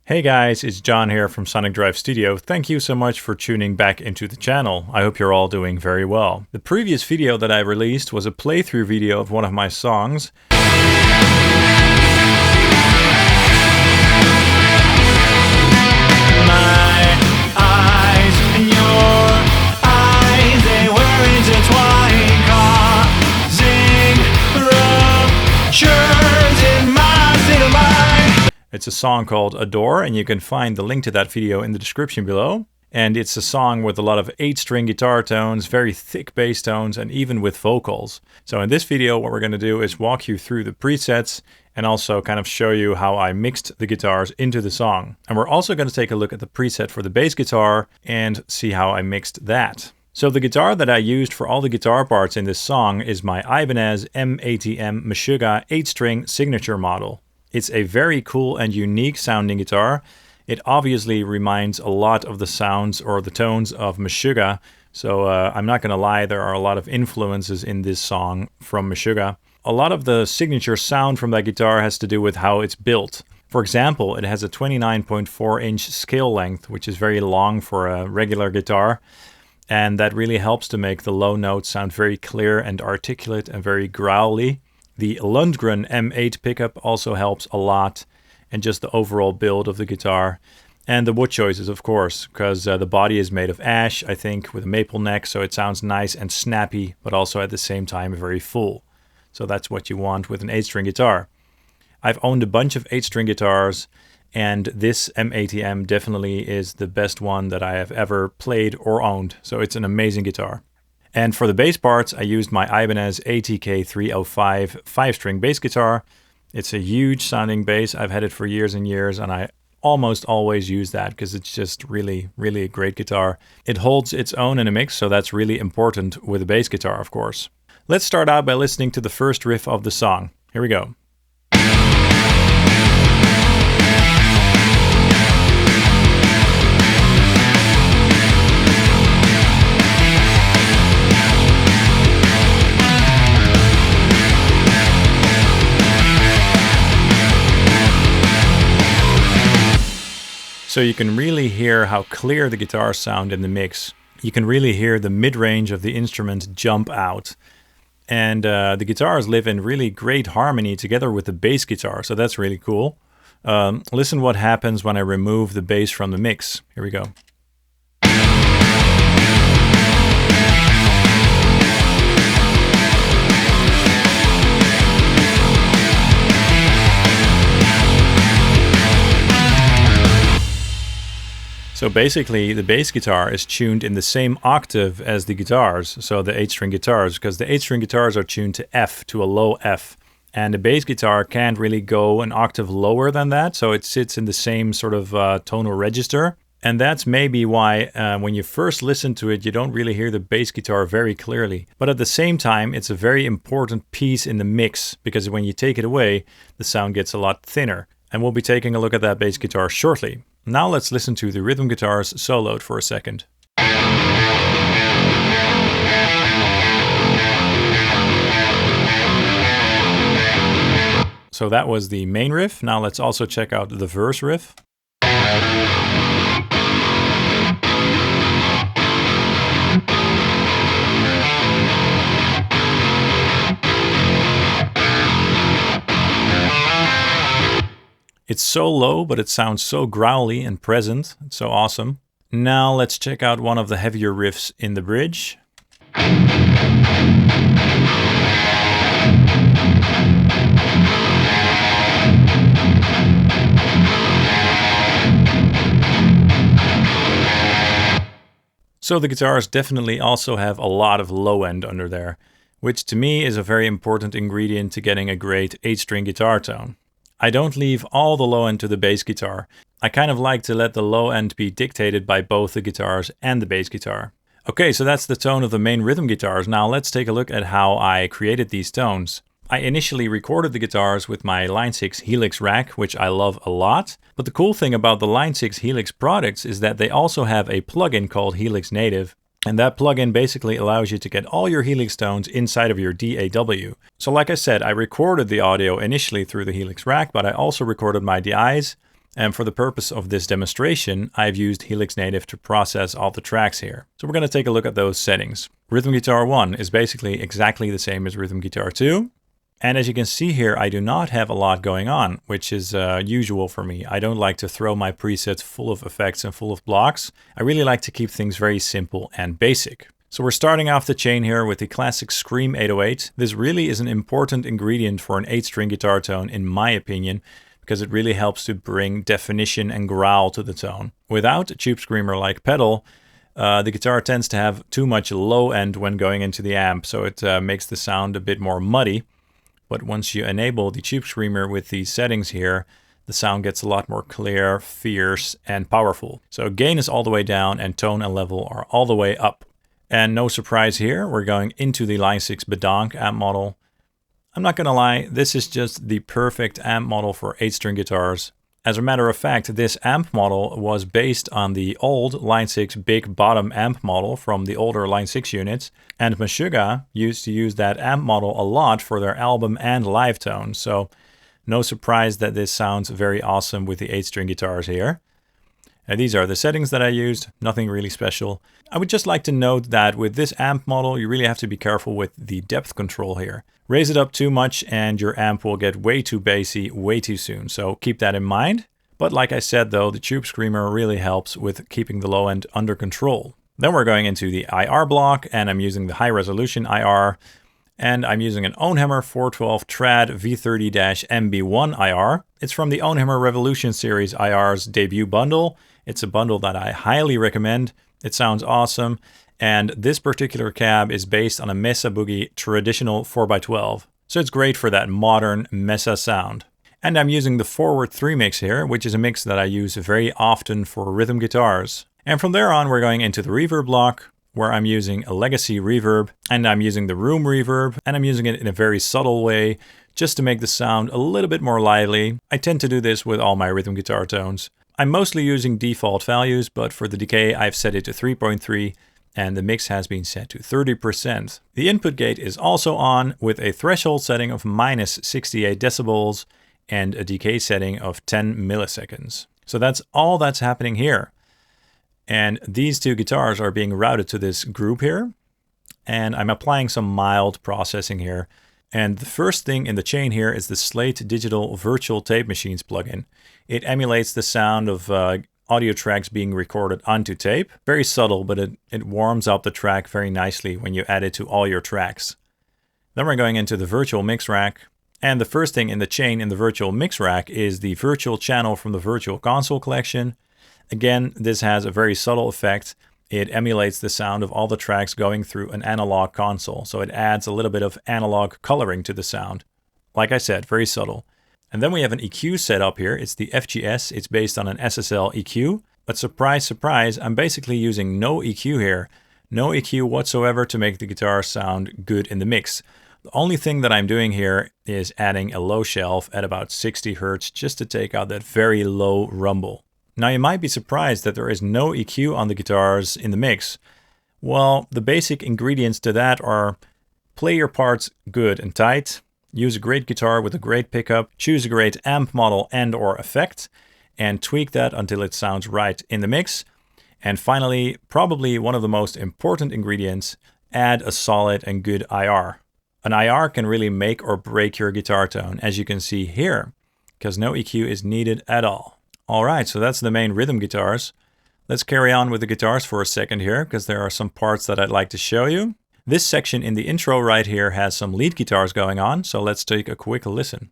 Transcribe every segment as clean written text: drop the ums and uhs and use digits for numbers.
Hey guys, it's John here from Sonic Drive Studio. Thank you so much for tuning back into the channel. I hope you're all doing very well. The previous video that I released was a playthrough video of one of my songs. It's a song called Adore, and you can find the link to that video in the description below. And it's a song with a lot of 8-string guitar tones, very thick bass tones, and even with vocals. So in this video, what we're going to do is walk you through the presets and also kind of show you how I mixed the guitars into the song. And we're also going to take a look at the preset for the bass guitar and see how I mixed that. So the guitar that I used for all the guitar parts in this song is my Ibanez M80M Meshuggah 8-string signature model. It's a very cool and unique sounding guitar. It obviously reminds a lot of the sounds or the tones of Meshuggah. So I'm not going to lie, there are a lot of influences in this song from Meshuggah. A lot of the signature sound from that guitar has to do with how it's built. For example, it has a 29.4-inch scale length, which is very long for a regular guitar. And that really helps to make the low notes sound very clear and articulate and very growly. The Lundgren M8 pickup also helps a lot, and just the overall build of the guitar. And the wood choices, of course, because the body is made of ash, I think, with a maple neck, so it sounds nice and snappy, but also at the same time very full. So that's what you want with an 8-string guitar. I've owned a bunch of 8-string guitars, and this M80M definitely is the best one that I have ever played or owned, so it's an amazing guitar. And for the bass parts, I used my Ibanez ATK 305 5-string bass guitar. It's a huge sounding bass. I've had it for years and years, and I almost always use that because it's just really, really a great guitar. It holds its own in a mix, so that's really important with a bass guitar, of course. Let's start out by listening to the first riff of the song. Here we go. So you can really hear how clear the guitars sound in the mix. You can really hear the mid-range of the instrument jump out. And the guitars live in really great harmony together with the bass guitar, so that's really cool. Listen what happens when I remove the bass from the mix. Here we go. So basically, the bass guitar is tuned in the same octave as the guitars, so the 8-string guitars, because the 8-string guitars are tuned to F, to a low F. And the bass guitar can't really go an octave lower than that, so it sits in the same sort of tonal register. And that's maybe why when you first listen to it, you don't really hear the bass guitar very clearly. But at the same time, it's a very important piece in the mix, because when you take it away, the sound gets a lot thinner. And we'll be taking a look at that bass guitar shortly. Now let's listen to the rhythm guitars soloed for a second. So that was the main riff. Now let's also check out the verse riff. It's so low, but it sounds so growly and present. It's so awesome. Now let's check out one of the heavier riffs in the bridge. So the guitars definitely also have a lot of low end under there, which to me is a very important ingredient to getting a great 8-string guitar tone. I don't leave all the low end to the bass guitar. I kind of like to let the low end be dictated by both the guitars and the bass guitar. Okay, so that's the tone of the main rhythm guitars. Now let's take a look at how I created these tones. I initially recorded the guitars with my Line 6 Helix rack, which I love a lot. But the cool thing about the Line 6 Helix products is that they also have a plugin called Helix Native. And that plugin basically allows you to get all your Helix tones inside of your DAW. So like I said, I recorded the audio initially through the Helix rack, but I also recorded my DIs And for the purpose of this demonstration, I've used Helix Native to process all the tracks here. So we're going to take a look at those settings. Rhythm Guitar 1 is basically exactly the same as Rhythm Guitar 2. And as you can see here, I do not have a lot going on, which is usual for me. I don't like to throw my presets full of effects and full of blocks. I really like to keep things very simple and basic. So we're starting off the chain here with the classic Scream 808. This really is an important ingredient for an 8-string guitar tone, in my opinion, because it really helps to bring definition and growl to the tone. Without a Tube Screamer like pedal, the guitar tends to have too much low end when going into the amp, so it makes the sound a bit more muddy. But once you enable the Tube Screamer with these settings here, the sound gets a lot more clear, fierce, and powerful. So gain is all the way down and tone and level are all the way up. And no surprise here, we're going into the Line 6 Bedonk amp model. I'm not gonna lie, this is just the perfect amp model for 8-string guitars. As a matter of fact, this amp model was based on the old Line 6 big bottom amp model from the older Line 6 units, and Meshuggah used to use that amp model a lot for their album and live tones, so no surprise that this sounds very awesome with the 8-string guitars here. And these are the settings that I used, nothing really special. I would just like to note that with this amp model, you really have to be careful with the depth control here. Raise it up too much and your amp will get way too bassy way too soon, so keep that in mind. But like I said though, the Tube Screamer really helps with keeping the low end under control. Then we're going into the IR block, and I'm using the high resolution IR, and I'm using an Ownhammer 412 Trad V30-MB1 IR. It's from the Ownhammer Revolution Series IR's debut bundle. It's a bundle that I highly recommend. It sounds awesome. And this particular cab is based on a Mesa Boogie traditional 4x12. So it's great for that modern Mesa sound. And I'm using the Forward 3 mix here, which is a mix that I use very often for rhythm guitars. And from there on, we're going into the reverb block, where I'm using a Legacy reverb, and I'm using the Room reverb, and I'm using it in a very subtle way, just to make the sound a little bit more lively. I tend to do this with all my rhythm guitar tones. I'm mostly using default values, but for the decay, I've set it to 3.3, and the mix has been set to 30%. The input gate is also on with a threshold setting of minus 68 decibels and a decay setting of 10 milliseconds. So that's all that's happening here. And these two guitars are being routed to this group here. And I'm applying some mild processing here. And the first thing in the chain here is the Slate Digital Virtual Tape Machines plugin. It emulates the sound of audio tracks being recorded onto tape. Very subtle, but it warms up the track very nicely when you add it to all your tracks. Then we're going into the virtual mix rack. And the first thing in the chain in the virtual mix rack is the virtual channel from the Virtual Console collection. Again, this has a very subtle effect. It emulates the sound of all the tracks going through an analog console. So it adds a little bit of analog coloring to the sound. Like I said, very subtle. And then we have an EQ set up here. It's the FGS. It's based on an SSL EQ. But surprise, surprise, I'm basically using no EQ here. No EQ whatsoever to make the guitar sound good in the mix. The only thing that I'm doing here is adding a low shelf at about 60 Hertz just to take out that very low rumble. Now you might be surprised that there is no EQ on the guitars in the mix. Well, the basic ingredients to that are play your parts good and tight, use a great guitar with a great pickup, choose a great amp model and or effect, and tweak that until it sounds right in the mix. And finally, probably one of the most important ingredients, add a solid and good IR. An IR can really make or break your guitar tone, as you can see here, because no EQ is needed at all. Alright, so that's the main rhythm guitars. Let's carry on with the guitars for a second here, because there are some parts that I'd like to show you. This section in the intro right here has some lead guitars going on, so let's take a quick listen.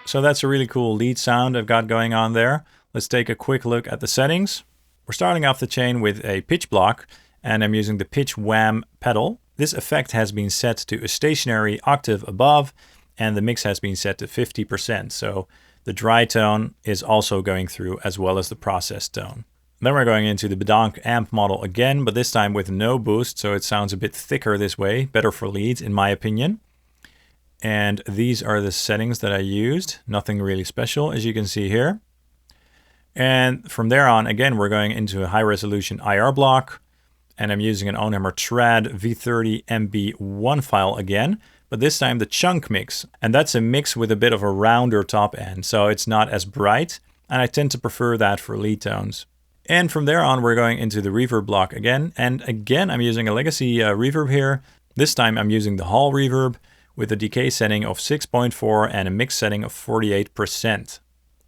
So that's a really cool lead sound I've got going on there. Let's take a quick look at the settings. We're starting off the chain with a pitch block, and I'm using the pitch wham pedal. This effect has been set to a stationary octave above, and the mix has been set to 50%. So the dry tone is also going through as well as the processed tone. Then we're going into the Bedonk amp model again, but this time with no boost, so it sounds a bit thicker this way, better for leads in my opinion. And these are the settings that I used, nothing really special as you can see here. And from there on, again, we're going into a high resolution IR block, and I'm using an Ownhammer Trad V30 MB1 file again, but this time the chunk mix. And that's a mix with a bit of a rounder top end, so it's not as bright, and I tend to prefer that for lead tones. And from there on, we're going into the reverb block again, and again, I'm using a legacy reverb here. This time I'm using the Hall reverb with a decay setting of 6.4 and a mix setting of 48%.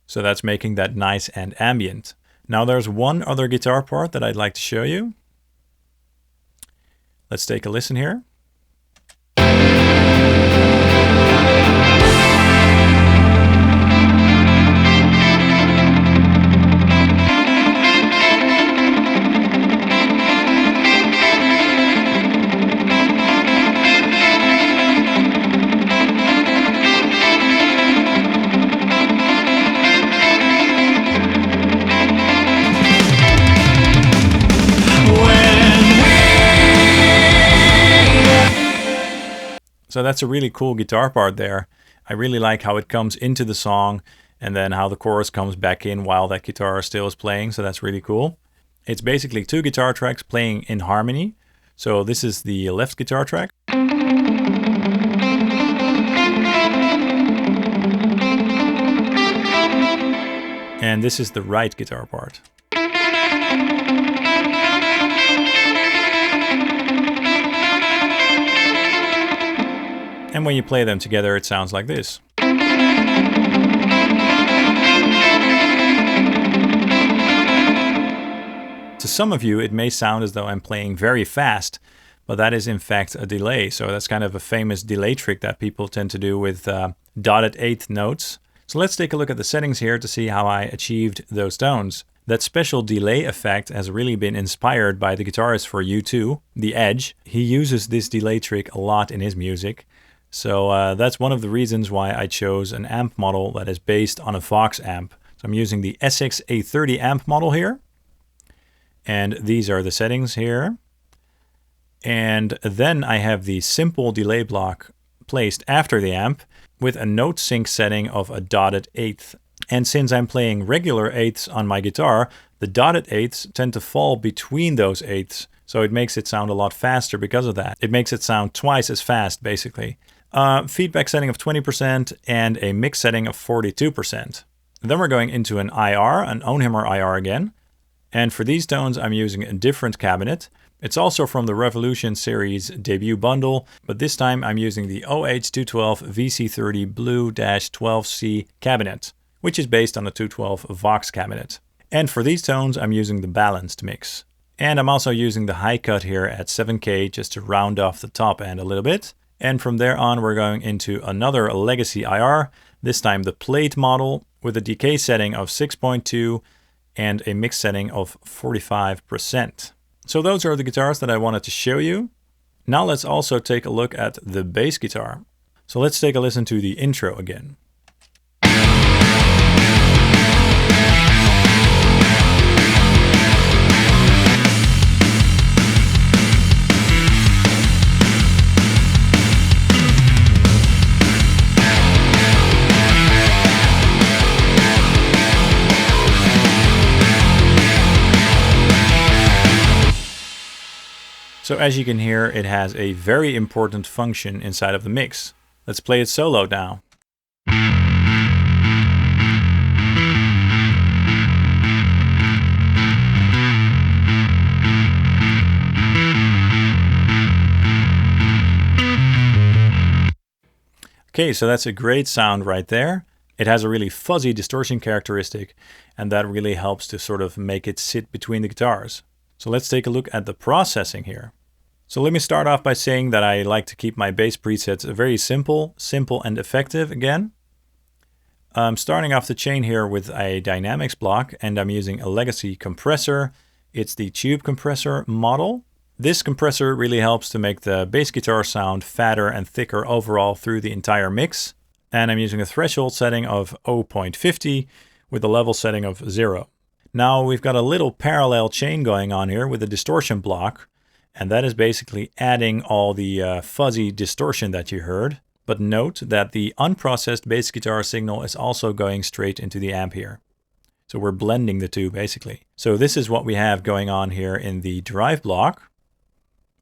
So that's making that nice and ambient. Now there's one other guitar part that I'd like to show you. Let's take a listen here. So that's a really cool guitar part there. I really like how it comes into the song and then how the chorus comes back in while that guitar still is playing. So that's really cool. It's basically two guitar tracks playing in harmony. So this is the left guitar track. And this is the right guitar part. And when you play them together, it sounds like this. To some of you, it may sound as though I'm playing very fast, but that is in fact a delay. So that's kind of a famous delay trick that people tend to do with dotted eighth notes. So let's take a look at the settings here to see how I achieved those tones. That special delay effect has really been inspired by the guitarist for U2, The Edge. He uses this delay trick a lot in his music. So that's one of the reasons why I chose an amp model that is based on a Vox amp. So I'm using the SX A30 amp model here. And these are the settings here. And then I have the simple delay block placed after the amp with a note sync setting of a dotted eighth. And since I'm playing regular eighths on my guitar, the dotted eighths tend to fall between those eighths. So it makes it sound a lot faster because of that. It makes it sound twice as fast, basically. Feedback setting of 20% and a mix setting of 42%. Then we're going into an IR, an Ownhammer IR again. And for these tones, I'm using a different cabinet. It's also from the Revolution series debut bundle, but this time I'm using the OH212 VC30 Blue-12C cabinet, which is based on the 212 Vox cabinet. And for these tones, I'm using the balanced mix. And I'm also using the high cut here at 7K just to round off the top end a little bit. And from there on, we're going into another legacy IR, this time the plate model with a decay setting of 6.2 and a mix setting of 45%. So those are the guitars that I wanted to show you. Now let's also take a look at the bass guitar. So let's take a listen to the intro again. So as you can hear, it has a very important function inside of the mix. Let's play it solo now. Okay, so that's a great sound right there. It has a really fuzzy distortion characteristic, and that really helps to sort of make it sit between the guitars. So let's take a look at the processing here. So let me start off by saying that I like to keep my bass presets very simple and effective again. I'm starting off the chain here with a dynamics block, and I'm using a legacy compressor. It's the tube compressor model. This compressor really helps to make the bass guitar sound fatter and thicker overall through the entire mix. And I'm using a threshold setting of 0.50 with a level setting of 0. Now we've got a little parallel chain going on here with a distortion block, and that is basically adding all the fuzzy distortion that you heard. But note that the unprocessed bass guitar signal is also going straight into the amp here. So we're blending the two basically. So this is what we have going on here in the drive block.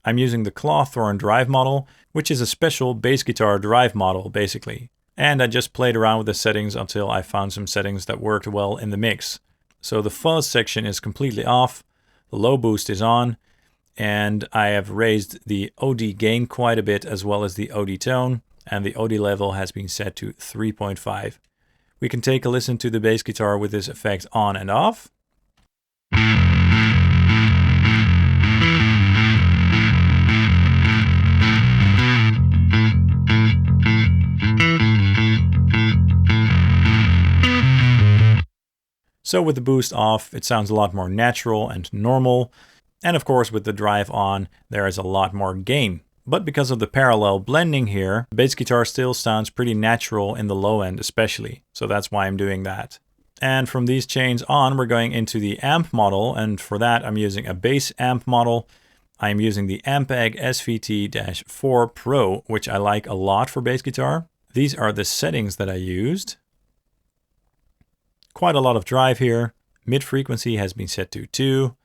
I'm using the Clawthorn drive model, which is a special bass guitar drive model basically. And I just played around with the settings until I found some settings that worked well in the mix. So the fuzz section is completely off, the low boost is on, and I have raised the OD gain quite a bit as well as the OD tone, and the OD level has been set to 3.5. We can take a listen to the bass guitar with this effect on and off. So with the boost off, it sounds a lot more natural and normal. And of course, with the drive on, there is a lot more gain. But because of the parallel blending here, the bass guitar still sounds pretty natural in the low end especially. So that's why I'm doing that. And from these chains on, we're going into the amp model. And for that, I'm using a bass amp model. I'm using the Ampeg SVT-4 Pro, which I like a lot for bass guitar. These are the settings that I used. Quite a lot of drive here. Mid frequency has been set to 2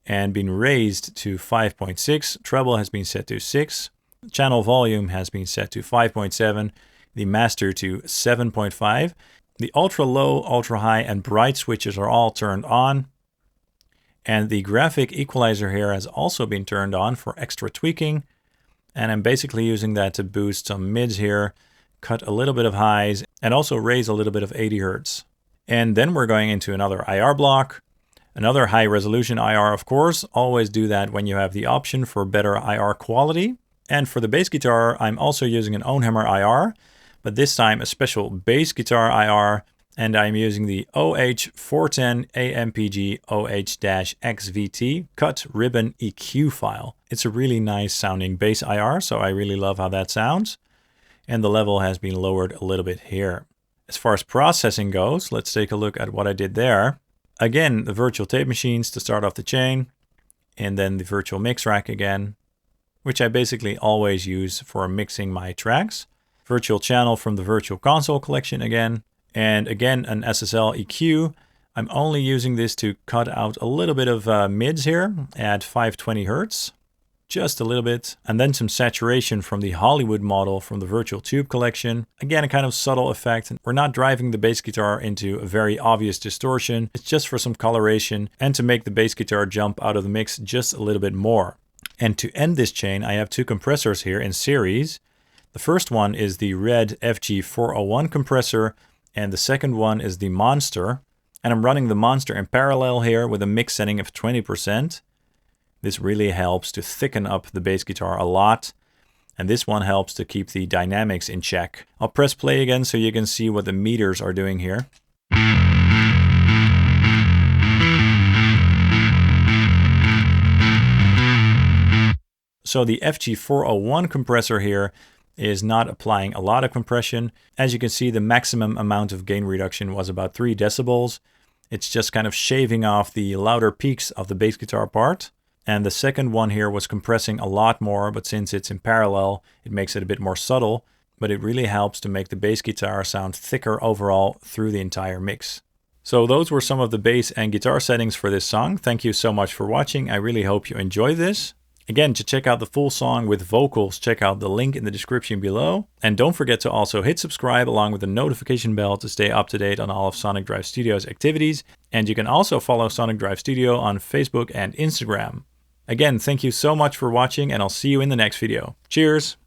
and been raised to 5.6. Treble has been set to 6. Channel volume has been set to 5.7. The master to 7.5. The ultra low, ultra high, and bright switches are all turned on. And the graphic equalizer here has also been turned on for extra tweaking. And I'm basically using that to boost some mids here, cut a little bit of highs, and also raise a little bit of 80 Hertz. And then we're going into another IR block, another high resolution IR, of course. Always do that when you have the option for better IR quality. And for the bass guitar, I'm also using an Ownhammer IR, but this time a special bass guitar IR. And I'm using the OH410 AMPG OH-XVT cut ribbon EQ file. It's a really nice sounding bass IR, so I really love how that sounds. And the level has been lowered a little bit here. As far as processing goes, let's take a look at what I did there. Again, the virtual tape machines to start off the chain, and then the virtual mix rack again, which I basically always use for mixing my tracks. Virtual channel from the virtual console collection again, and again an SSL EQ. I'm only using this to cut out a little bit of mids here at 520 Hertz. Just a little bit, and then some saturation from the Hollywood model from the Virtual Tube collection. Again, a kind of subtle effect. We're not driving the bass guitar into a very obvious distortion. It's just for some coloration and to make the bass guitar jump out of the mix just a little bit more. And to end this chain, I have two compressors here in series. The first one is the red FG401 compressor, and the second one is the Monster. And I'm running the Monster in parallel here with a mix setting of 20%. This really helps to thicken up the bass guitar a lot. And this one helps to keep the dynamics in check. I'll press play again so you can see what the meters are doing here. So the FG401 compressor here is not applying a lot of compression. As you can see, the maximum amount of gain reduction was about 3 decibels. It's just kind of shaving off the louder peaks of the bass guitar part. And the second one here was compressing a lot more, but since it's in parallel, it makes it a bit more subtle, but it really helps to make the bass guitar sound thicker overall through the entire mix. So those were some of the bass and guitar settings for this song. Thank you so much for watching. I really hope you enjoyed this. Again, to check out the full song with vocals, check out the link in the description below. And don't forget to also hit subscribe along with the notification bell to stay up to date on all of Sonic Drive Studio's activities. And you can also follow Sonic Drive Studio on Facebook and Instagram. Again, thank you so much for watching, and I'll see you in the next video. Cheers!